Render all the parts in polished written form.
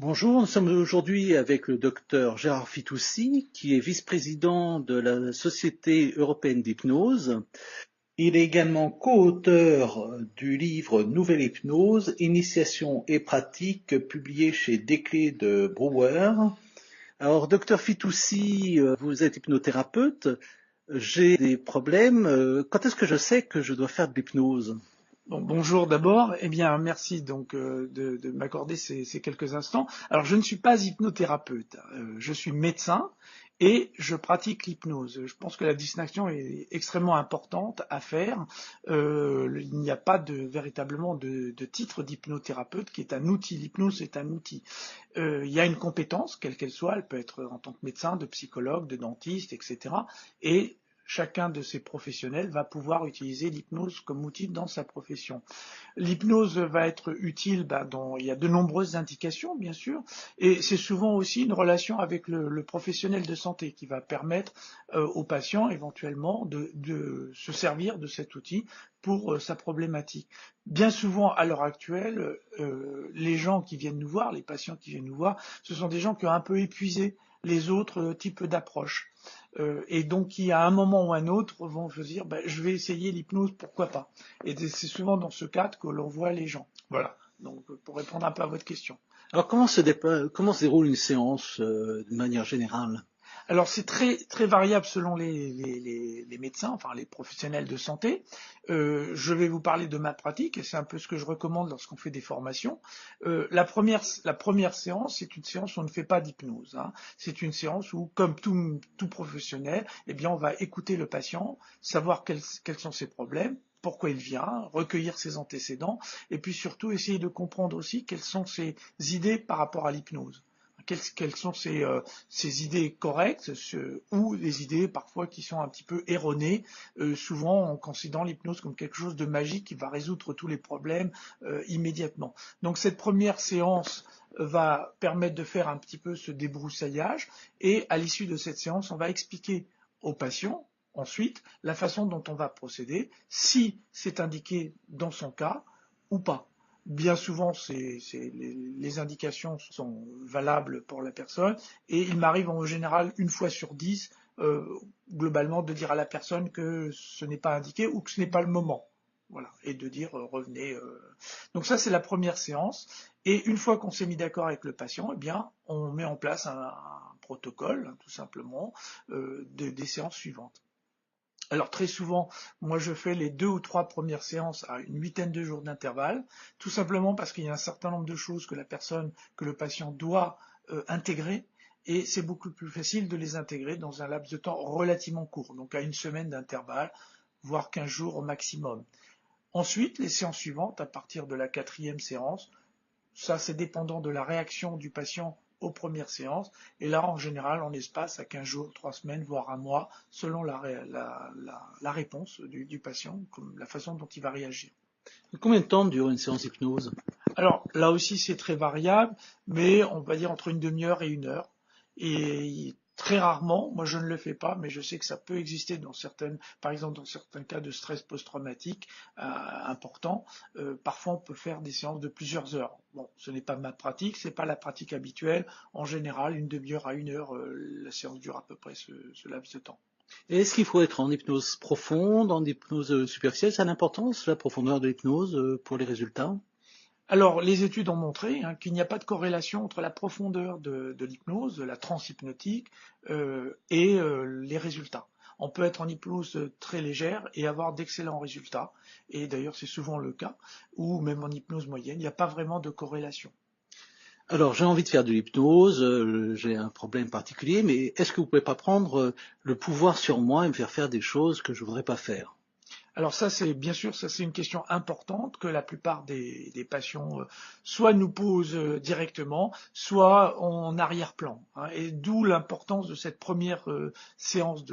Bonjour, nous sommes aujourd'hui avec le docteur Gérard Fitoussi, qui est vice-président de la Société européenne d'hypnose. Il est également co-auteur du livre Nouvelle hypnose, initiation et pratique, publié chez Desclés de Brouwer. Alors, docteur Fitoussi, vous êtes hypnothérapeute. J'ai des problèmes. Quand est-ce que je sais que je dois faire de l'hypnose ? Bonjour d'abord. Eh bien, merci donc de m'accorder ces quelques instants. Alors, je ne suis pas hypnothérapeute. Je suis médecin et je pratique l'hypnose. Je pense que la distinction est extrêmement importante à faire. Il n'y a pas véritablement de titre d'hypnothérapeute qui est un outil. L'hypnose est un outil. Il y a une compétence, quelle qu'elle soit. Elle peut être en tant que médecin, de psychologue, de dentiste, etc. Et chacun de ces professionnels va pouvoir utiliser l'hypnose comme outil dans sa profession. L'hypnose va être utile, il y a de nombreuses indications, bien sûr, et c'est souvent aussi une relation avec le professionnel de santé qui va permettre au patient éventuellement de se servir de cet outil pour sa problématique. Bien souvent, à l'heure actuelle, les gens qui viennent nous voir, les patients qui viennent nous voir, ce sont des gens qui ont un peu épuisé les autres types d'approches. Et donc qui à un moment ou un autre vont se dire je vais essayer l'hypnose, pourquoi pas. Et c'est souvent dans ce cadre que l'on voit les gens. Voilà, donc pour répondre un peu à votre question. Alors, comment se déroule une séance de manière générale ? Alors c'est très variable selon les médecins, enfin les professionnels de santé. Je vais vous parler de ma pratique et c'est un peu ce que je recommande lorsqu'on fait des formations. La première séance, c'est une séance où on ne fait pas d'hypnose. C'est une séance où, comme tout professionnel, eh bien on va écouter le patient, savoir quels sont ses problèmes, pourquoi il vient, recueillir ses antécédents, et puis surtout essayer de comprendre aussi quelles sont ses idées par rapport à l'hypnose. Quelles sont ces idées correctes ou les idées parfois qui sont un petit peu erronées, souvent en considérant l'hypnose comme quelque chose de magique qui va résoudre tous les problèmes immédiatement. Donc cette première séance va permettre de faire un petit peu ce débroussaillage et à l'issue de cette séance, on va expliquer au patient ensuite la façon dont on va procéder, si c'est indiqué dans son cas ou pas. Bien souvent, les indications sont valables pour la personne et il m'arrive en général une fois sur 10 globalement de dire à la personne que ce n'est pas indiqué ou que ce n'est pas le moment. Voilà, et de dire revenez. Donc ça c'est la première séance et une fois qu'on s'est mis d'accord avec le patient, eh bien on met en place un protocole tout simplement des séances suivantes. Alors très souvent, moi je fais les 2 ou 3 premières séances à une huitaine de jours d'intervalle, tout simplement parce qu'il y a un certain nombre de choses que le patient doit intégrer, et c'est beaucoup plus facile de les intégrer dans un laps de temps relativement court, donc à une semaine d'intervalle, voire 15 jours au maximum. Ensuite, les séances suivantes, à partir de la 4e séance, ça c'est dépendant de la réaction du patient aux premières séances, et là en général on espace à 15 jours, 3 semaines, voire un mois, selon la réponse du patient, comme la façon dont il va réagir. Combien de temps dure une séance d'hypnose ? Alors là aussi c'est très variable, mais on va dire entre une demi-heure et 1 heure, et très rarement, moi je ne le fais pas, mais je sais que ça peut exister par exemple dans certains cas de stress post-traumatique important. Parfois on peut faire des séances de plusieurs heures. Bon, ce n'est pas ma pratique, c'est pas la pratique habituelle. En général, une demi-heure à 1 heure, la séance dure à peu près ce laps de temps. Et est-ce qu'il faut être en hypnose profonde, en hypnose superficielle ? Ça a l'importance, la profondeur de l'hypnose, pour les résultats ? Alors, les études ont montré qu'il n'y a pas de corrélation entre la profondeur de l'hypnose, de la transe hypnotique, et les résultats. On peut être en hypnose très légère et avoir d'excellents résultats, et d'ailleurs c'est souvent le cas, ou même en hypnose moyenne, il n'y a pas vraiment de corrélation. Alors, j'ai envie de faire de l'hypnose, j'ai un problème particulier, mais est-ce que vous pouvez pas prendre le pouvoir sur moi et me faire faire des choses que je voudrais pas faire ? Alors ça c'est bien sûr, ça c'est une question importante que la plupart des patients soit nous posent directement, soit en arrière-plan. Et d'où l'importance de cette première séance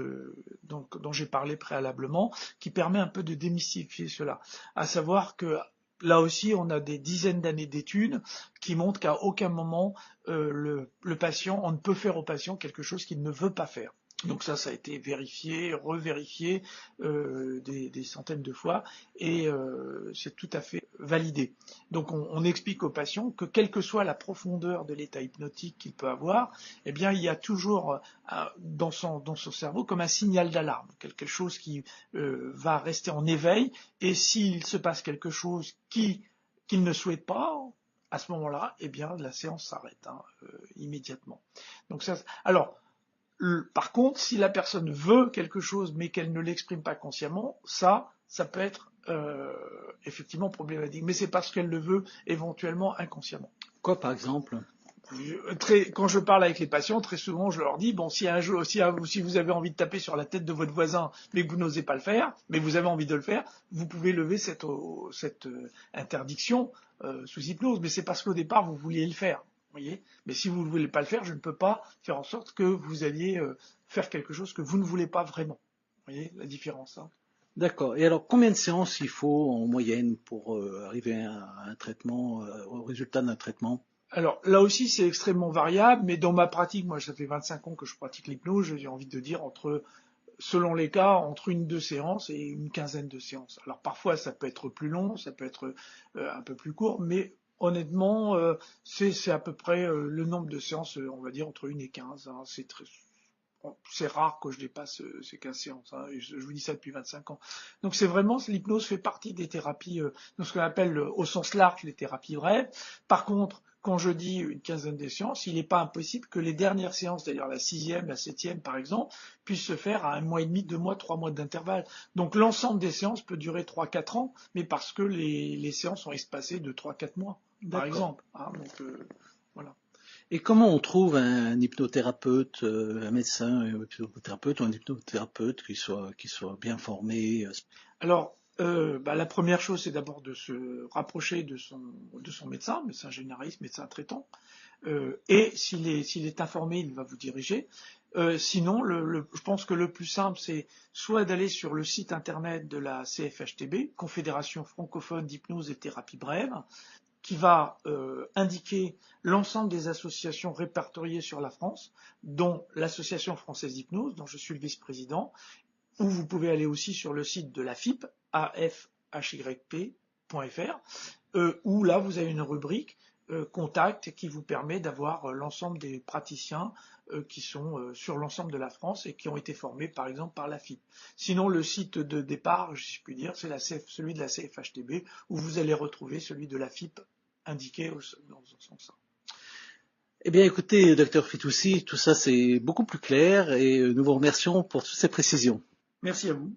dont j'ai parlé préalablement, qui permet un peu de démystifier cela. À savoir que là aussi, on a des dizaines d'années d'études qui montrent qu'à aucun moment le patient, on ne peut faire au patient quelque chose qu'il ne veut pas faire. Donc ça a été vérifié, revérifié des centaines de fois et c'est tout à fait validé. Donc on explique au patient que quelle que soit la profondeur de l'état hypnotique qu'il peut avoir, eh bien il y a toujours dans son cerveau comme un signal d'alarme, quelque chose qui va rester en éveil et s'il se passe quelque chose qu'il ne souhaite pas, à ce moment-là, eh bien la séance s'arrête immédiatement. Donc ça, alors par contre, si la personne veut quelque chose mais qu'elle ne l'exprime pas consciemment, ça peut être effectivement problématique. Mais c'est parce qu'elle le veut éventuellement inconsciemment. Quoi, par exemple? Quand je parle avec les patients, très souvent, je leur dis bon, si vous avez envie de taper sur la tête de votre voisin, mais que vous n'osez pas le faire, mais vous avez envie de le faire, vous pouvez lever cette interdiction sous hypnose. Mais c'est parce qu'au départ, vous vouliez le faire. Voyez, mais si vous ne voulez pas le faire, je ne peux pas faire en sorte que vous alliez faire quelque chose que vous ne voulez pas vraiment. Vous voyez la différence, hein. D'accord. Et alors, combien de séances il faut en moyenne pour arriver à un traitement, au résultat d'un traitement? Alors là aussi, c'est extrêmement variable, mais dans ma pratique, moi, ça fait 25 ans que je pratique l'hypnose, j'ai envie de dire selon les cas, entre 1-2 séances et une quinzaine de séances. Alors parfois, ça peut être plus long, ça peut être un peu plus court, mais honnêtement, c'est à peu près le nombre de séances, on va dire, entre 1 et 15. Hein. C'est rare que je dépasse ces 15 séances. Hein, et je vous dis ça depuis 25 ans. Donc c'est vraiment, l'hypnose fait partie des thérapies, de ce qu'on appelle au sens large les thérapies brèves. Par contre, quand je dis une quinzaine de séances, il n'est pas impossible que les dernières séances, c'est-à-dire la 6e, la 7e par exemple, puissent se faire à 1 mois et demi, 2 mois, 3 mois d'intervalle. Donc l'ensemble des séances peut durer 3-4 ans, mais parce que les séances sont espacées de 3-4 mois, par exemple. Hein, donc voilà. Et comment on trouve un hypnothérapeute, un médecin, un hypnothérapeute ou un hypnothérapeute qui soit bien formé? Alors, la première chose, c'est d'abord de se rapprocher de son médecin généraliste, médecin traitant. Et s'il est informé, il va vous diriger. Sinon, je pense que le plus simple, c'est soit d'aller sur le site internet de la CFHTB, Confédération francophone d'hypnose et thérapie brève, qui va indiquer l'ensemble des associations répertoriées sur la France, dont l'Association française d'hypnose, dont je suis le vice-président, ou vous pouvez aller aussi sur le site de la FIP, afhyp.fr, où là vous avez une rubrique contact qui vous permet d'avoir l'ensemble des praticiens qui sont sur l'ensemble de la France et qui ont été formés par exemple par la FIP. Sinon le site de départ, si je puis dire, c'est celui de la CFHTB où vous allez retrouver celui de la FIP indiqué dans ce sens-là. Eh bien, écoutez, docteur Fitoussi, tout ça c'est beaucoup plus clair et nous vous remercions pour toutes ces précisions. Merci à vous.